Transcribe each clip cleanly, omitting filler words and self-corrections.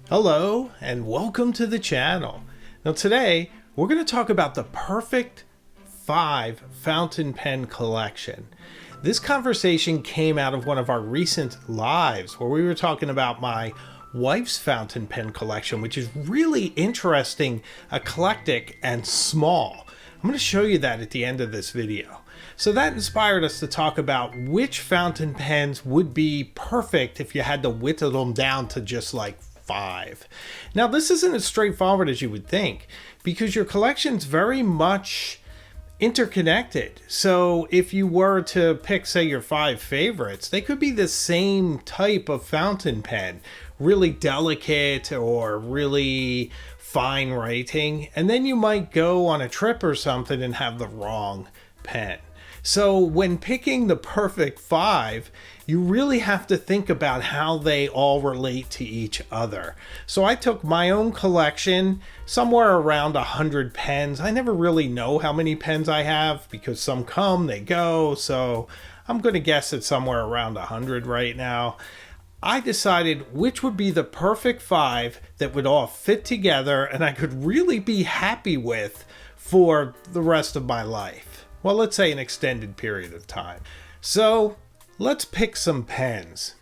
Hello and welcome to the channel. Now today we're going to talk about the perfect 5 fountain pen collection. This conversation came out of one of our recent lives where we were talking about my wife's fountain pen collection, which is really interesting, eclectic, and small. I'm going to show you that at the end of this video. So that inspired us to talk about which fountain pens would be perfect if you had to whittle them down to just like 5. Now this isn't as straightforward as you would think because your collection's very much interconnected. So if you were to pick, say, your 5 favorites, they could be the same type of fountain pen, really delicate or really fine writing, and then you might go on a trip or something and have the wrong pen. So when picking the perfect 5, you really have to think about how they all relate to each other. So I took my own collection, somewhere around 100 pens. I never really know how many pens I have because some come, they go. So I'm going to guess it's somewhere around 100 right now. I decided which would be the perfect 5 that would all fit together and I could really be happy with for the rest of my life. Well, let's say an extended period of time. So let's pick some pens.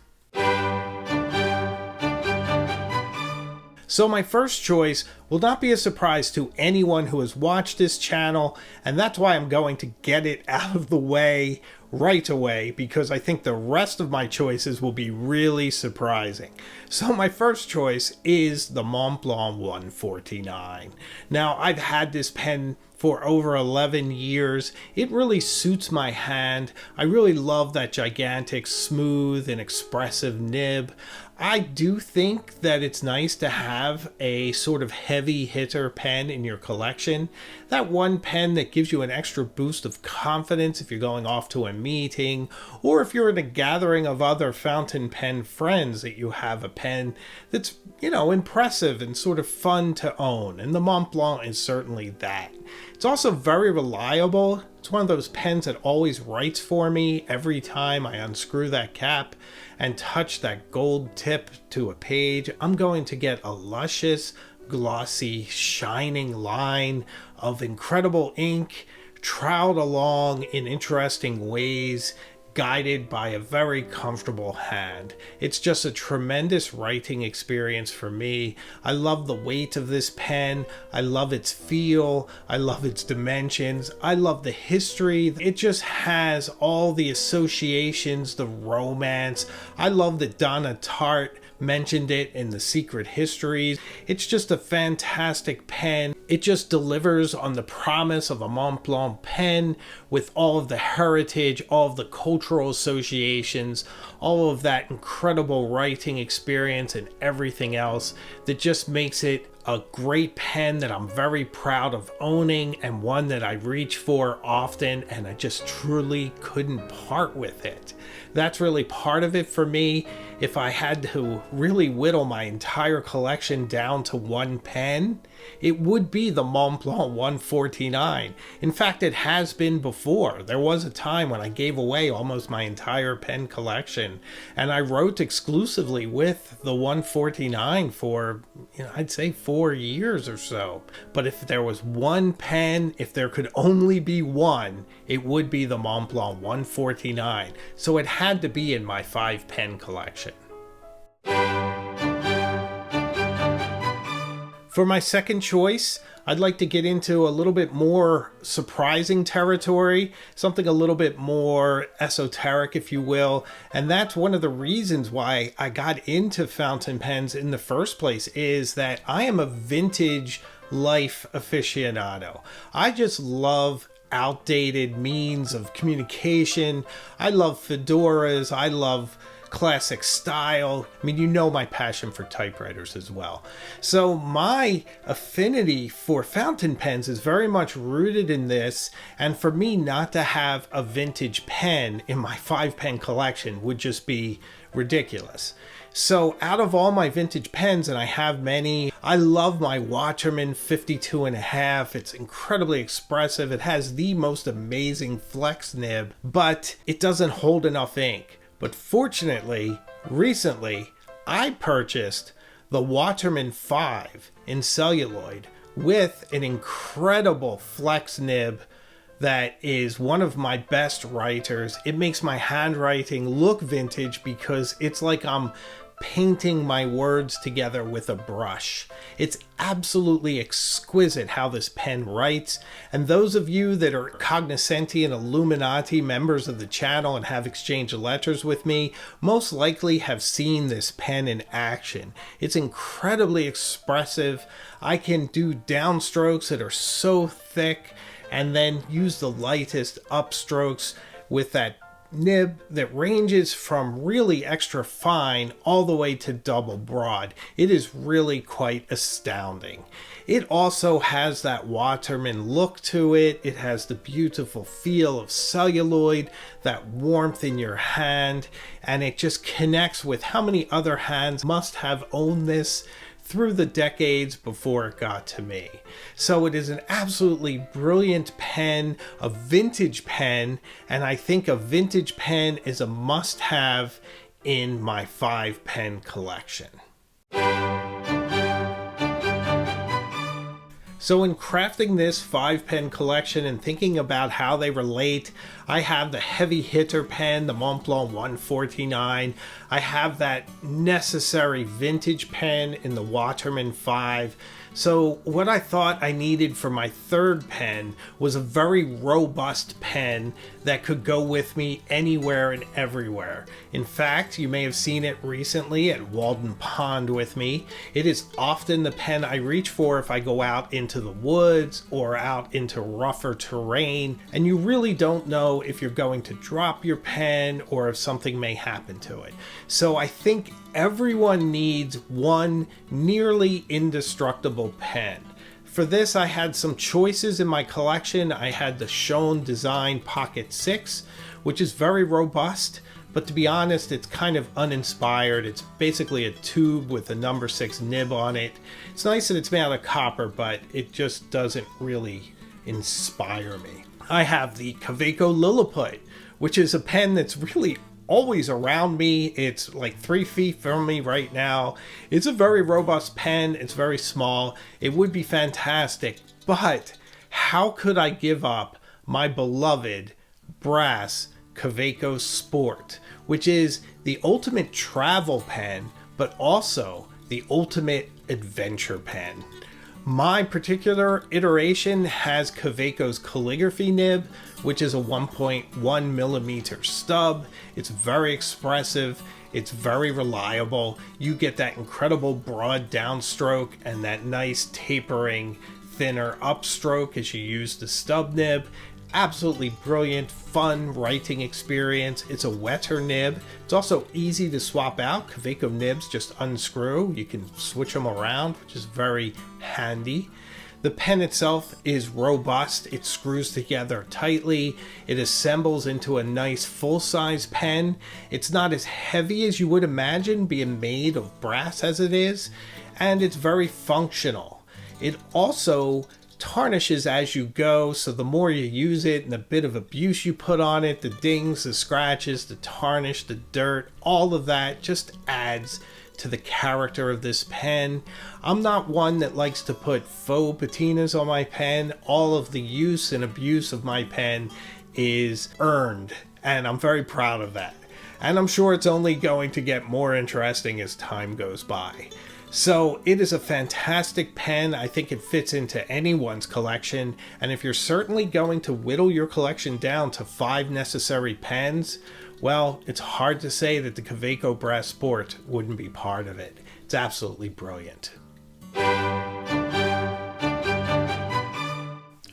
So my first choice will not be a surprise to anyone who has watched this channel, and that's why I'm going to get it out of the way right away, because I think the rest of my choices will be really surprising. So my first choice is the Montblanc 149. Now, I've had this pen for over 11 years. It really suits my hand. I really love that gigantic, smooth, and expressive nib. I do think that it's nice to have a sort of heavy hitter pen in your collection. That one pen that gives you an extra boost of confidence if you're going off to a meeting, or if you're in a gathering of other fountain pen friends that you have a pen that's, impressive and sort of fun to own. And the Montblanc is certainly that. It's also very reliable. It's one of those pens that always writes for me every time I unscrew that cap and touch that gold tip to a page. I'm going to get a luscious, glossy, shining line of incredible ink, troweled along in interesting ways, guided by a very comfortable hand. It's just a tremendous writing experience for me. I love the weight of this pen. I love its feel. I love its dimensions. I love the history. It just has all the associations, the romance. I love that Donna Tartt mentioned it in The Secret Histories. It's just a fantastic pen. It just delivers on the promise of a Montblanc pen with all of the heritage, all of the cultural associations, all of that incredible writing experience and everything else that just makes it a great pen that I'm very proud of owning and one that I reach for often, and I just truly couldn't part with it. That's really part of it for me. If I had to really whittle my entire collection down to one pen, it would be the Montblanc 149. In fact, it has been before. There was a time when I gave away almost my entire pen collection, and I wrote exclusively with the 149 for, I'd say 4 years or so. But if there was one pen, if there could only be one, it would be the Montblanc 149. So it had to be in my 5 pen collection. For my second choice, I'd like to get into a little bit more surprising territory, something a little bit more esoteric, if you will. And that's one of the reasons why I got into fountain pens in the first place, is that I am a vintage life aficionado. I just love outdated means of communication. I love fedoras. I love classic style. I mean, my passion for typewriters as well. So my affinity for fountain pens is very much rooted in this, and for me not to have a vintage pen in my 5 pen collection would just be ridiculous. So out of all my vintage pens, and I have many, I love my Waterman 52.5. It's incredibly expressive. It has the most amazing flex nib, but it doesn't hold enough ink. But fortunately, recently, I purchased the Waterman 5 in celluloid with an incredible flex nib that is one of my best writers. It makes my handwriting look vintage because it's like I'm painting my words together with a brush. It's absolutely exquisite how this pen writes, and those of you that are cognoscenti and Illuminati members of the channel and have exchanged letters with me most likely have seen this pen in action. It's incredibly expressive. I can do downstrokes that are so thick and then use the lightest upstrokes with that nib that ranges from really extra fine all the way to double broad. It is really quite astounding. It also has that Waterman look to it. It has the beautiful feel of celluloid, that warmth in your hand, and it just connects with how many other hands must have owned this through the decades before it got to me. So it is an absolutely brilliant pen, a vintage pen, and I think a vintage pen is a must-have in my 5-pen collection. So in crafting this 5-pen collection and thinking about how they relate, I have the heavy hitter pen, the Montblanc 149. I have that necessary vintage pen in the Waterman 5. So what I thought I needed for my 3rd pen was a very robust pen that could go with me anywhere and everywhere. In fact, you may have seen it recently at Walden Pond with me. It is often the pen I reach for if I go out into the woods or out into rougher terrain, and you really don't know if you're going to drop your pen or if something may happen to it. So I think everyone needs one nearly indestructible pen. For this, I had some choices in my collection. I had the Schoen Design Pocket 6, which is very robust, but to be honest, it's kind of uninspired. It's basically a tube with a number 6 nib on it. It's nice that it's made out of copper, but it just doesn't really inspire me. I have the Kaweco Lilliput, which is a pen that's really always around me. It's like 3 feet from me right now. It's a very robust pen. It's very small. It would be fantastic, but how could I give up my beloved brass Kaweco Sport, which is the ultimate travel pen, but also the ultimate adventure pen. My particular iteration has Kaweco's calligraphy nib, which is a 1.1 millimeter stub. It's very expressive. It's very reliable. You get that incredible broad downstroke and that nice tapering, thinner upstroke as you use the stub nib. Absolutely brilliant, fun writing experience. It's a wetter nib. It's also easy to swap out. Kaweco nibs just unscrew. You can switch them around, which is very handy. The pen itself is robust. It screws together tightly. It assembles into a nice full-size pen. It's not as heavy as you would imagine being made of brass as it is, and it's very functional. It also tarnishes as you go, so the more you use it and the bit of abuse you put on it, the dings, the scratches, the tarnish, the dirt, all of that just adds to the character of this pen. I'm not one that likes to put faux patinas on my pen. All of the use and abuse of my pen is earned, and I'm very proud of that. And I'm sure it's only going to get more interesting as time goes by. So it is a fantastic pen. I think it fits into anyone's collection. And if you're certainly going to whittle your collection down to 5 necessary pens, well, it's hard to say that the Kaweco Brass Sport wouldn't be part of it. It's absolutely brilliant.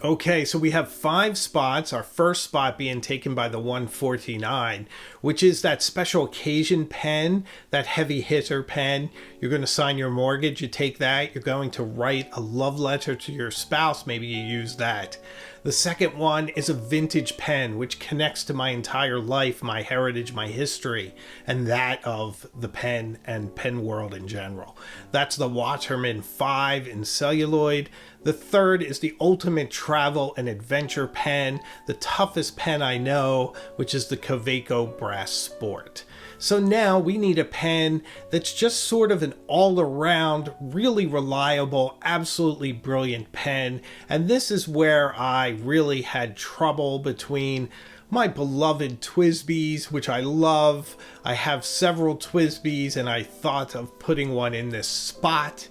Okay, so we have 5 spots, our first spot being taken by the 149, which is that special occasion pen, that heavy hitter pen. You're going to sign your mortgage, you take that. You're going to write a love letter to your spouse, maybe you use that. The second one is a vintage pen, which connects to my entire life, my heritage, my history, and that of the pen and pen world in general. That's the Waterman 5 in celluloid. The third is the ultimate travel and adventure pen, the toughest pen I know, which is the Kaweco Brass Sport. So now we need a pen that's just sort of an all-around, really reliable, absolutely brilliant pen. And this is where I really had trouble between my beloved TWSBIs, which I love. I have several TWSBIs and I thought of putting one in this spot,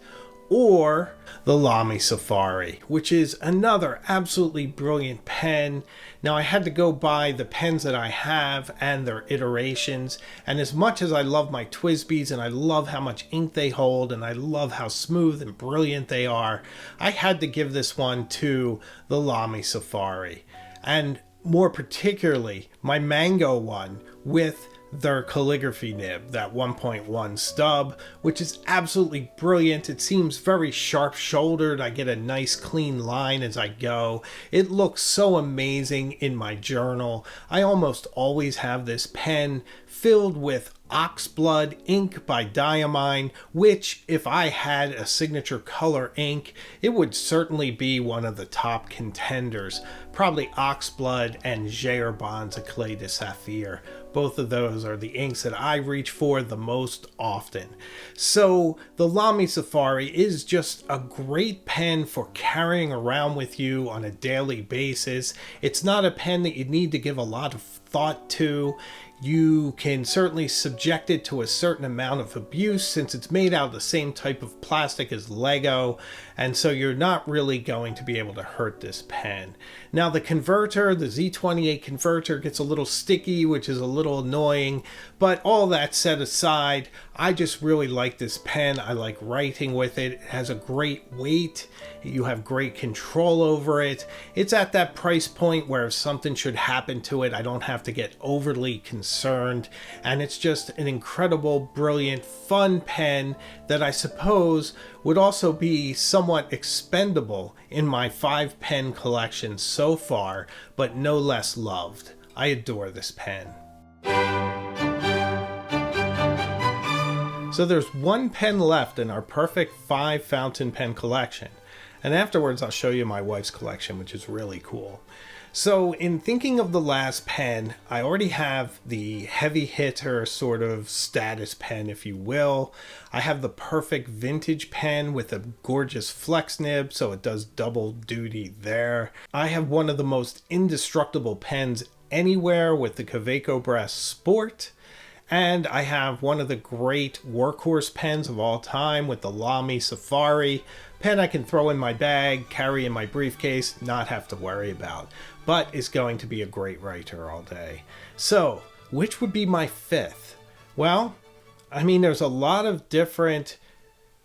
or the Lamy Safari, which is another absolutely brilliant pen. Now I had to go by the pens that I have and their iterations, and as much as I love my TWSBIs and I love how much ink they hold and I love how smooth and brilliant they are, I had to give this one to the Lamy Safari. And more particularly my Mango one with their calligraphy nib, that 1.1 stub, which is absolutely brilliant. It seems very sharp shouldered. I get a nice clean line as I go. It looks so amazing in my journal. I almost always have this pen filled with Oxblood ink by Diamine, which if I had a signature color ink, it would certainly be one of the top contenders. Probably Oxblood and Gerbon's Eclat de Saphir. Both of those are the inks that I reach for the most often. So the Lamy Safari is just a great pen for carrying around with you on a daily basis. It's not a pen that you need to give a lot of thought to. You can certainly subject it to a certain amount of abuse since it's made out of the same type of plastic as Lego, and so you're not really going to be able to hurt this pen. Now the converter, the Z28 converter, gets a little sticky, which is a little annoying, but all that set aside, I just really like this pen. I like writing with it. It has a great weight. You have great control over it. It's at that price point where if something should happen to it, I don't have to get overly concerned. And it's just an incredible, brilliant, fun pen that I suppose would also be somewhat expendable in my 5-pen collection so far, but no less loved. I adore this pen. So there's one pen left in our perfect 5 fountain pen collection. And afterwards I'll show you my wife's collection, which is really cool. So in thinking of the last pen, I already have the heavy hitter sort of status pen, if you will. I have the perfect vintage pen with a gorgeous flex nib, so it does double duty there. I have one of the most indestructible pens anywhere with the Kaweco Brass Sport. And I have one of the great workhorse pens of all time with the Lamy Safari. Pen I can throw in my bag, carry in my briefcase, not have to worry about. But is going to be a great writer all day. So, which would be my 5th? Well, I mean, there's a lot of different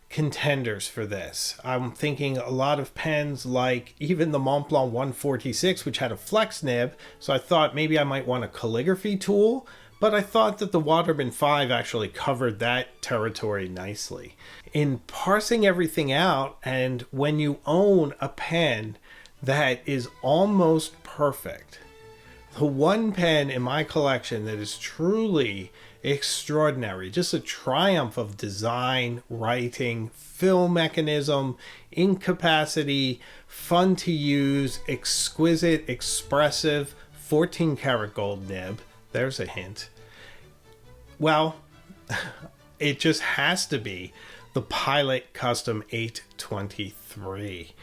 contenders for this. I'm thinking a lot of pens like even the Montblanc 146, which had a flex nib. So I thought maybe I might want a calligraphy tool. But I thought that the Waterman 5 actually covered that territory nicely. In parsing everything out, and when you own a pen that is almost perfect, the one pen in my collection that is truly extraordinary, just a triumph of design, writing, fill mechanism, ink capacity, fun to use, exquisite, expressive, 14 karat gold nib. There's a hint. Well, it just has to be the Pilot Custom 823.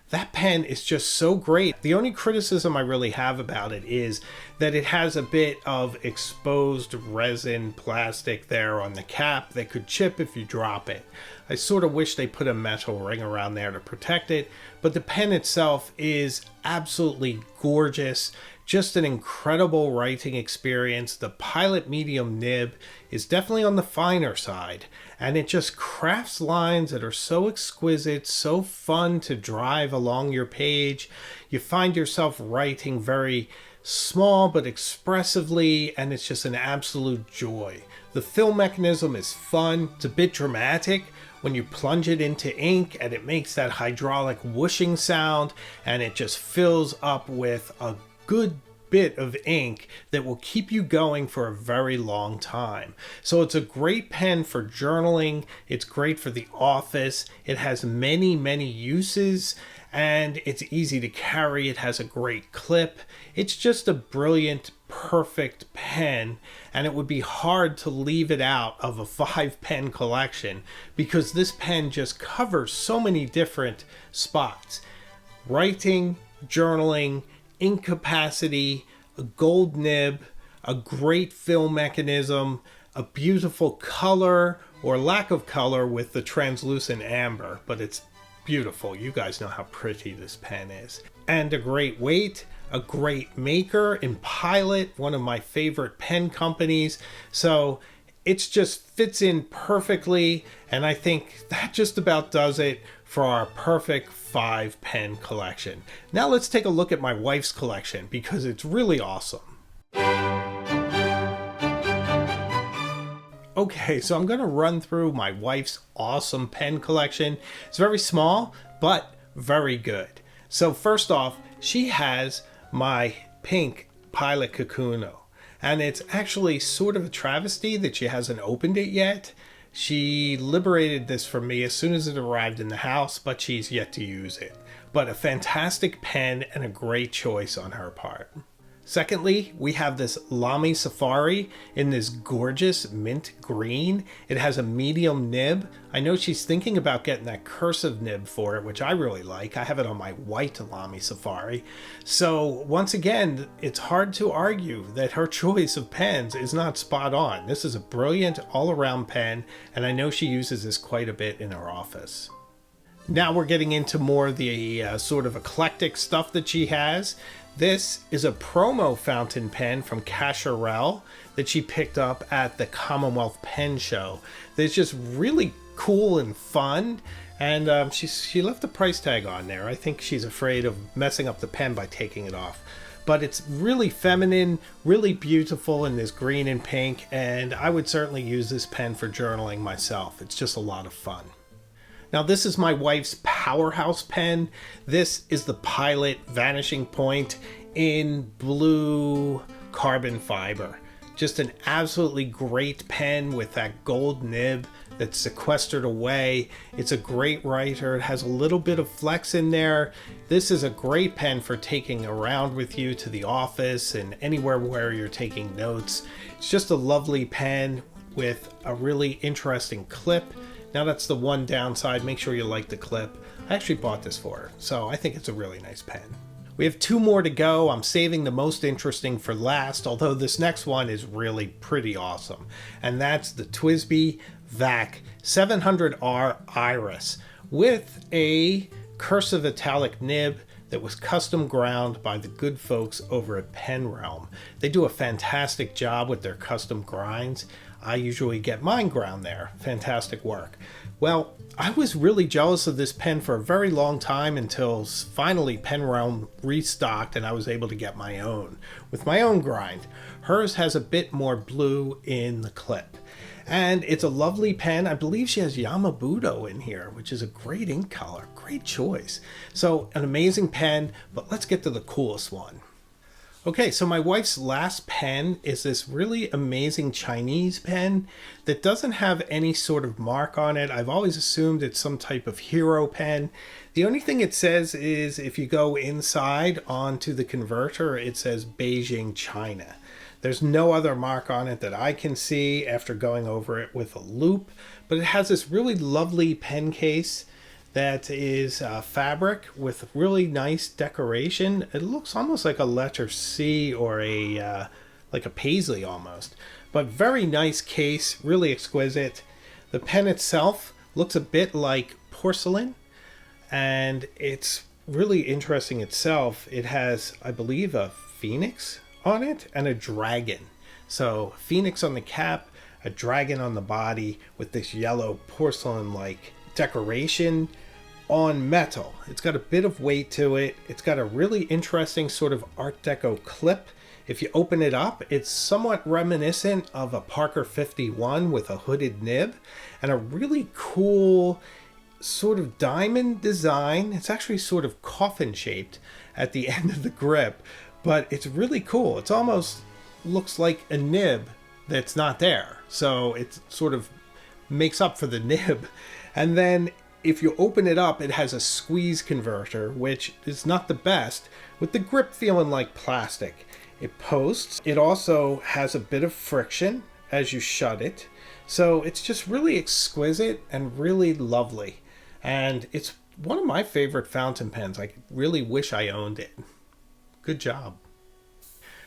That pen is just so great. The only criticism I really have about it is that it has a bit of exposed resin plastic there on the cap that could chip if you drop it. I sort of wish they put a metal ring around there to protect it, but the pen itself is absolutely gorgeous. Just an incredible writing experience. The Pilot medium nib is definitely on the finer side, and it just crafts lines that are so exquisite, so fun to drive along your page. You find yourself writing very small but expressively, and it's just an absolute joy. The fill mechanism is fun. It's a bit dramatic when you plunge it into ink, and it makes that hydraulic whooshing sound, and it just fills up with a good bit of ink that will keep you going for a very long time. So it's a great pen for journaling. It's great for the office. It has many, many uses, and it's easy to carry. It has a great clip. It's just a brilliant, perfect pen, and it would be hard to leave it out of a 5-pen collection because this pen just covers so many different spots. Writing, journaling, ink capacity, a gold nib, a great fill mechanism, a beautiful color or lack of color with the translucent amber, but it's beautiful. You guys know how pretty this pen is. And a great weight, a great maker in Pilot, one of my favorite pen companies. So it just fits in perfectly, and I think that just about does it for our perfect 5-pen collection. Now let's take a look at my wife's collection because it's really awesome. Okay, so I'm going to run through my wife's awesome pen collection. It's very small, but very good. So first off, she has my pink Pilot Kakuno. And it's actually sort of a travesty that she hasn't opened it yet. She liberated this from me as soon as it arrived in the house, but she's yet to use it. But a fantastic pen and a great choice on her part. Secondly, we have this Lamy Safari in this gorgeous mint green. It has a medium nib. I know she's thinking about getting that cursive nib for it, which I really like. I have it on my white Lamy Safari. So once again, it's hard to argue that her choice of pens is not spot on. This is a brilliant all-around pen, and I know she uses this quite a bit in her office. Now we're getting into more of the sort of eclectic stuff that she has. This is a promo fountain pen from Cacharel that she picked up at the Commonwealth Pen Show. That's just really cool and fun, and she left the price tag on there. I think she's afraid of messing up the pen by taking it off. But it's really feminine, really beautiful in this green and pink, and I would certainly use this pen for journaling myself. It's just a lot of fun. Now this is my wife's powerhouse pen. This is the Pilot Vanishing Point in blue carbon fiber. Just an absolutely great pen with that gold nib that's sequestered away. It's a great writer. It has a little bit of flex in there. This is a great pen for taking around with you to the office and anywhere where you're taking notes. It's just a lovely pen with a really interesting clip. Now that's the one downside. Make sure you like the clip. I actually bought this for her, so I think it's a really nice pen. We have 2 more to go. I'm saving the most interesting for last, although this next one is really pretty awesome. And that's the TWSBI VAC 700R Iris with a cursive italic nib that was custom ground by the good folks over at Pen Realm. They do a fantastic job with their custom grinds. I usually get mine ground there. Fantastic work. Well, I was really jealous of this pen for a very long time until finally Pen Realm restocked and I was able to get my own with my own grind. Hers has a bit more blue in the clip. And it's a lovely pen. I believe she has Yamabudo in here, which is a great ink color. Great choice. So an amazing pen, but let's get to the coolest one. Okay, so my wife's last pen is this really amazing Chinese pen that doesn't have any sort of mark on it. I've always assumed it's some type of hero pen. The only thing it says is if you go inside onto the converter, it says Beijing, China. There's no other mark on it that I can see after going over it with a loop, but it has this really lovely pen case that is fabric with really nice decoration. It looks almost like a letter C or like a paisley almost, but very nice case, really exquisite. The pen itself looks a bit like porcelain, and it's really interesting itself. It has, I believe, a phoenix on it and a dragon. So phoenix on the cap, a dragon on the body with this yellow porcelain-like decoration on metal. It's got a bit of weight to it. It's got a really interesting sort of Art Deco clip. If you open it up, it's somewhat reminiscent of a Parker 51 with a hooded nib and a really cool sort of diamond design. It's actually sort of coffin shaped at the end of the grip, but it's really cool. It's almost looks like a nib that's not there. So it sort of makes up for the nib. And then if you open it up, it has a squeeze converter, which is not the best, with the grip feeling like plastic. It posts. It also has a bit of friction as you shut it. So it's just really exquisite and really lovely. And it's one of my favorite fountain pens. I really wish I owned it. Good job.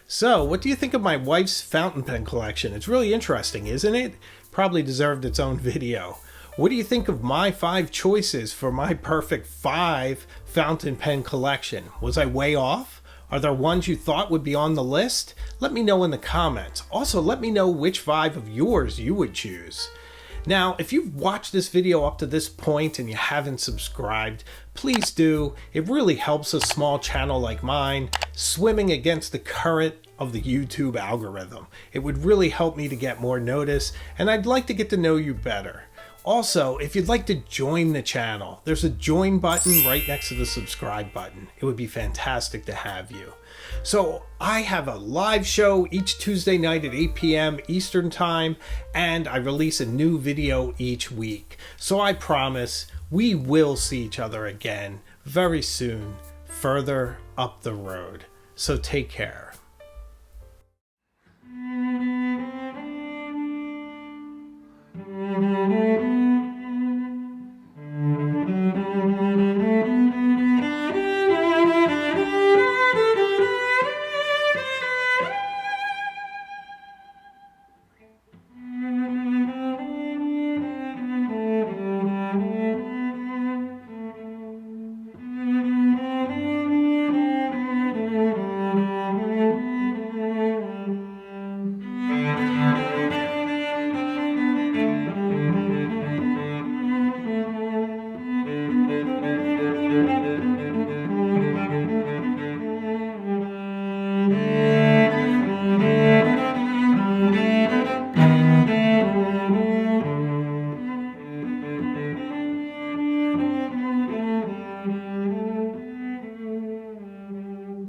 So, what do you think of my wife's fountain pen collection? It's really interesting, isn't it? Probably deserved its own video. What do you think of my 5 choices for my perfect 5 fountain pen collection? Was I way off? Are there ones you thought would be on the list? Let me know in the comments. Also, let me know which 5 of yours you would choose. Now, if you've watched this video up to this point and you haven't subscribed, please do. It really helps a small channel like mine swimming against the current of the YouTube algorithm. It would really help me to get more notice, and I'd like to get to know you better. Also, if you'd like to join the channel, there's a join button right next to the subscribe button. It would be fantastic to have you. So I have a live show each Tuesday night at 8 p.m. Eastern Time, and I release a new video each week. So I promise we will see each other again very soon, further up the road. So take care.